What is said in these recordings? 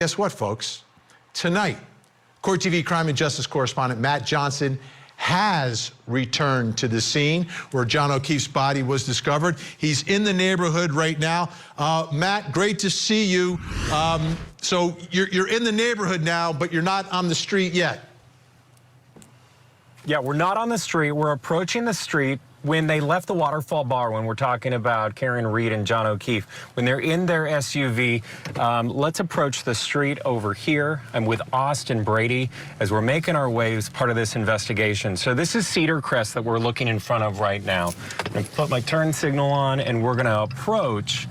Guess what, folks? Tonight, Court TV crime and justice correspondent Matt Johnson has returned to the scene where John O'Keefe's body was discovered. He's in the neighborhood right now. Matt, great to see you. So you're in the neighborhood now, but you're not on the street yet. Yeah, we're not on the street. We're approaching the street. When they left the Waterfall Bar, when we're talking about Karen Reed and John O'Keefe, when they're in their SUV, let's approach the street over here. I'm with Austin Brady as we're making our way as part of this investigation. So this is Cedar Crest that we're looking in front of right now. I'm going to put my turn signal on, and we're going to approach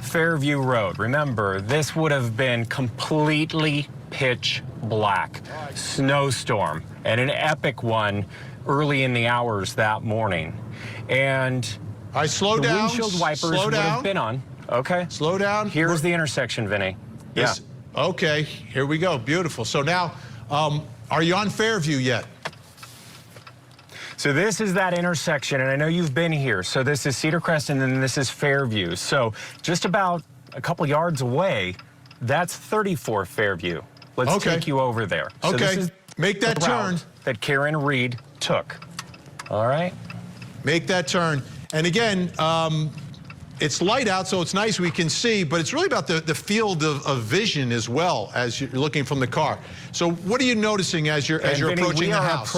Fairview Road. Remember, this would have been completely pitch black. Snowstorm, and an epic one early in the hours that morning. And I slow down. Windshield wipers would have been on. Okay. Slow down. Here's the intersection, Vinny. Yeah. Okay, here we go. Beautiful. So now, are you on Fairview yet? So this is that intersection, and I know you've been here. So this is Cedar Crest, and then this is Fairview. So just about a couple yards away, that's 34 Fairview. Let's take you over there. Okay, so this is make that turn that Karen Reed took. All right. Make that turn. And again, it's light out, so it's nice we can see, but it's really about the field of vision as well as you're looking from the car. So what are you noticing as you're approaching the house?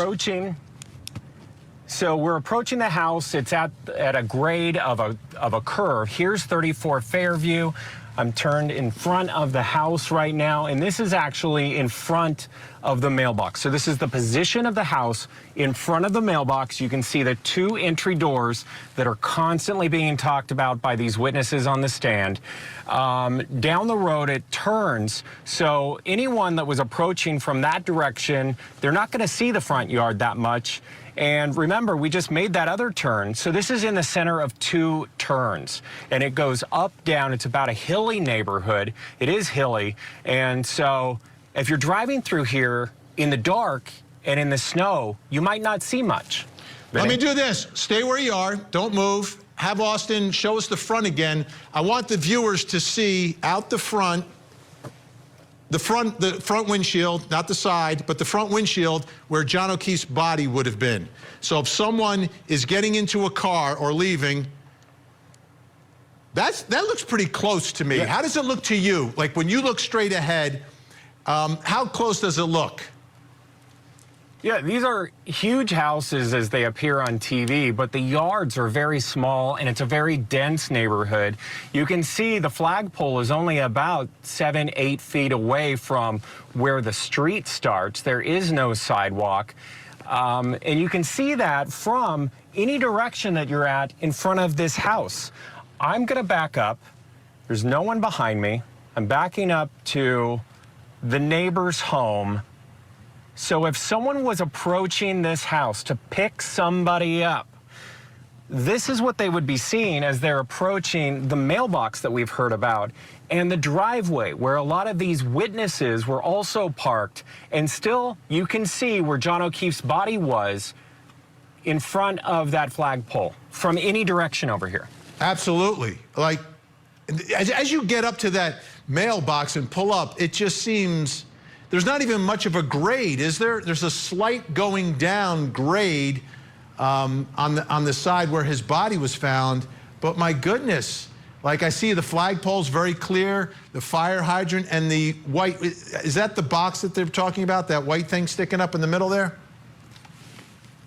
So we're approaching the house. It's at a grade of a curve. Here's 34 Fairview. I'm turned in front of the house right now, and this is actually in front of the mailbox. So this is the position of the house in front of the mailbox. You can see the two entry doors that are constantly being talked about by these witnesses on the stand. Down the road, it turns, so anyone that was approaching from that direction, they're not going to see the front yard that much. And remember, we just made that other turn. So this is in the center of two turns, and it goes up, down. It's about a hilly neighborhood. It is hilly. And so if you're driving through here in the dark and in the snow, you might not see much. Let me do this. Stay where you are. Don't move. Have Austin show us the front again. I want the viewers to see out the front. The front windshield, not the side, but the front windshield where John O'Keefe's body would have been. So if someone is getting into a car or leaving, that looks pretty close to me. Yeah. How does it look to you? Like when you look straight ahead, how close does it look? Yeah, these are huge houses as they appear on TV, but the yards are very small, and it's a very dense neighborhood. You can see the flagpole is only about 7-8 feet away from where the street starts. There is no sidewalk. And you can see that from any direction that you're at in front of this house. I'm going to back up. There's no one behind me. I'm backing up to the neighbor's home. So if someone was approaching this house to pick somebody up, this is what they would be seeing as they're approaching the mailbox that we've heard about and the driveway where a lot of these witnesses were also parked. And still, you can see where John O'Keefe's body was in front of that flagpole from any direction over here. Absolutely. Like, as you get up to that mailbox and pull up, it just seems there's not even much of a grade, is there? There's a slight going down grade on the side where his body was found, but my goodness, like I see the flagpole's very clear, the fire hydrant and the white, is that the box that they're talking about, that white thing sticking up in the middle there?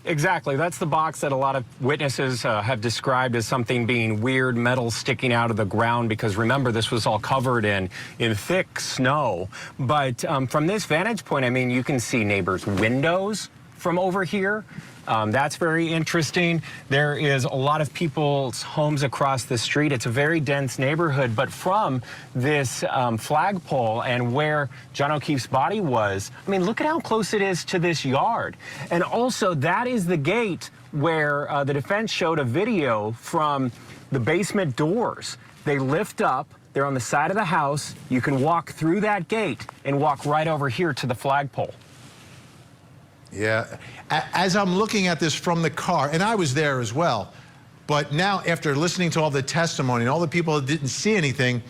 Exactly. That's the box that a lot of witnesses have described as something being weird, metal sticking out of the ground, because remember, this was all covered in thick snow. But from this vantage point, I mean, you can see neighbors' windows from over here. That's very interesting. There is a lot of people's homes across the street. It's a very dense neighborhood, but from this flagpole and where John O'Keefe's body was, I mean, look at how close it is to this yard. And also, that is the gate where the defense showed a video from the basement doors. They lift up. They're on the side of the house. You can walk through that gate and walk right over here to the flagpole. Yeah, as I'm looking at this from the car, and I was there as well, but now after listening to all the testimony and all the people that didn't see anything,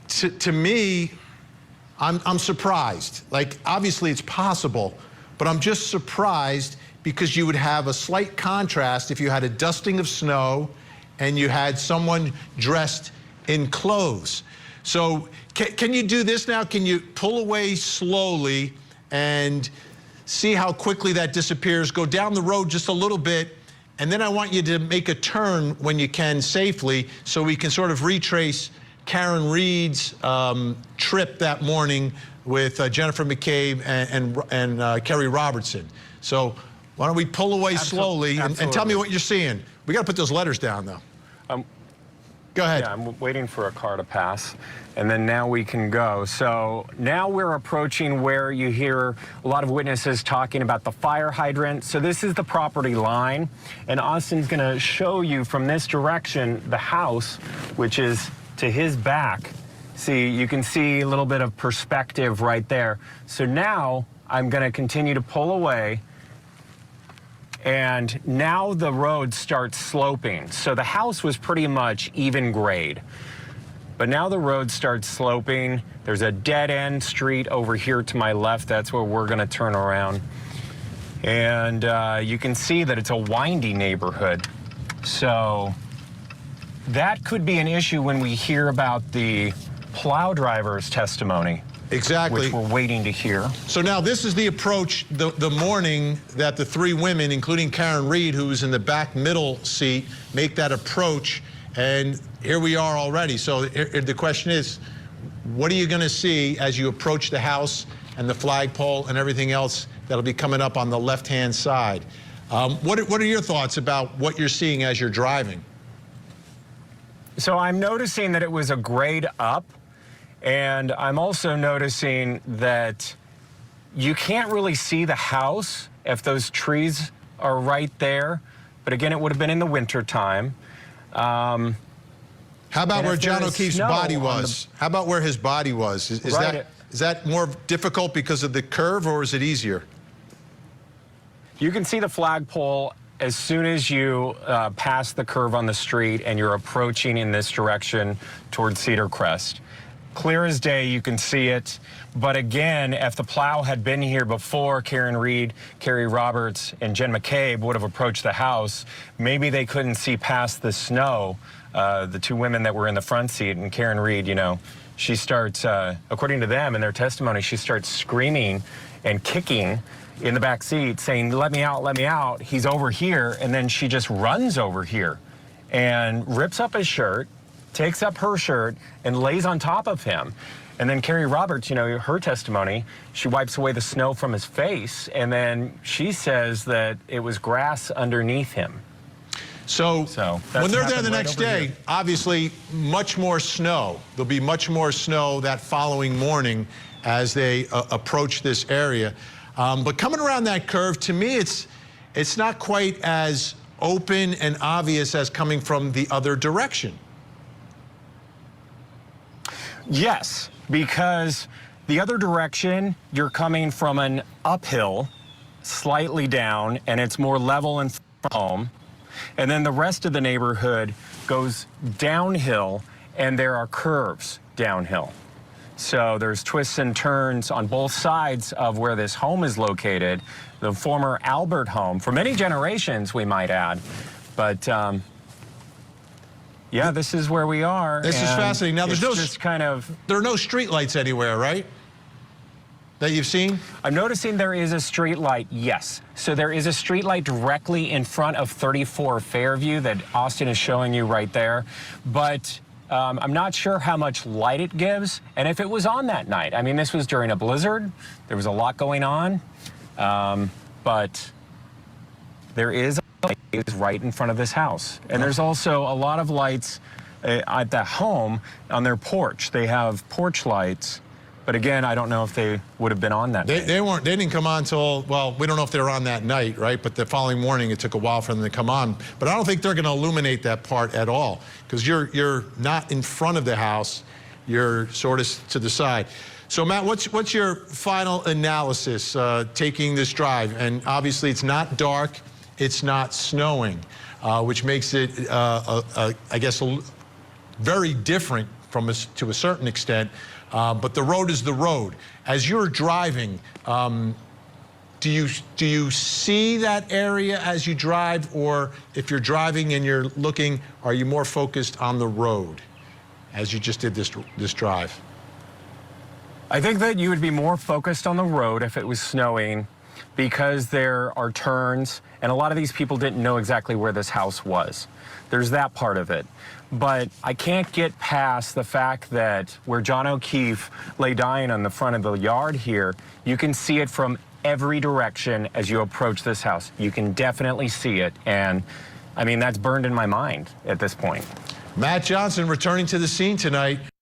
to me, I'm surprised. Like, obviously it's possible, but I'm just surprised because you would have a slight contrast if you had a dusting of snow and you had someone dressed in clothes. So can you do this now? Can you pull away slowly and see how quickly that disappears? Go down the road just a little bit, and then I want you to make a turn when you can safely so we can sort of retrace Karen Reed's trip that morning with Jennifer McCabe and Kerry Robertson. So why don't we pull away slowly and tell me what you're seeing. We got to put those letters down, though. Go ahead. Yeah, I'm waiting for a car to pass, and then now we can go. So now we're approaching where you hear a lot of witnesses talking about the fire hydrant. So this is the property line, and Austin's going to show you from this direction the house, which is to his back. See, you can see a little bit of perspective right there. So now I'm going to continue to pull away. And now the road starts sloping. So the house was pretty much even grade. But now the road starts sloping. There's a dead-end street over here to my left. That's where we're going to turn around. And you can see that it's a windy neighborhood. So that could be an issue when we hear about the plow driver's testimony. Exactly. Which we're waiting to hear. So now this is the approach the morning that the three women, including Karen Reed, who was in the back middle seat, make that approach. And here we are already. So the question is, what are you going to see as you approach the house and the flagpole and everything else that'll be coming up on the left-hand side? What are your thoughts about what you're seeing as you're driving? So I'm noticing that it was a grade up. And I'm also noticing that you can't really see the house if those trees are right there. But again, it would have been in the winter time. How about where John O'Keefe's body was? How about where his body was? Is that more difficult because of the curve, or is it easier? You can see the flagpole as soon as you pass the curve on the street and you're approaching in this direction towards Cedar Crest. Clear as day, you can see it. But again, if the plow had been here before Karen Reed, Kerry Roberts, and Jen McCabe would have approached the house, maybe they couldn't see past the snow. The two women that were in the front seat, and Karen Reed, you know, she starts, according to them in their testimony, she starts screaming and kicking in the back seat, saying, let me out, he's over here. And then she just runs over here and rips up his shirt, takes up her shirt, and lays on top of him. And then Kerry Roberts, you know, her testimony, she wipes away the snow from his face, and then she says that it was grass underneath him. So when they're there the next day, obviously much more snow. There'll be much more snow that following morning as they approach this area. But coming around that curve, to me, it's not quite as open and obvious as coming from the other direction. Yes, because the other direction, you're coming from an uphill, slightly down, and it's more level and home. And then the rest of the neighborhood goes downhill, and there are curves downhill. So there's twists and turns on both sides of where this home is located, the former Albert home, for many generations, we might add. But yeah, this is where we are. This is fascinating. Now, there are no street lights anywhere, right? That you've seen? I'm noticing there is a street light, yes. So there is a street light directly in front of 34 Fairview that Austin is showing you right there. But I'm not sure how much light it gives and if it was on that night. I mean, this was during a blizzard. There was a lot going on. But there is a light right in front of this house. And there's also a lot of lights at the home on their porch. They have porch lights. But again, I don't know if they would have been on that night. They didn't come on till, well, we don't know if they were on that night, right? But the following morning, it took a while for them to come on. But I don't think they're going to illuminate that part at all, because you're not in front of the house. You're sort of to the side. So, Matt, what's your final analysis taking this drive? And obviously, it's not dark. It's not snowing, which makes it, I guess, very different to a certain extent but the road is the road. As you're driving, do you see that area as you drive, or if you're driving and you're looking, are you more focused on the road as you just did this drive? I think that you would be more focused on the road if it was snowing, because there are turns, and a lot of these people didn't know exactly where this house was. There's that part of it. But I can't get past the fact that where John O'Keefe lay dying on the front of the yard here, you can see it from every direction as you approach this house. You can definitely see it, and I mean, that's burned in my mind at this point. Matt Johnson returning to the scene tonight.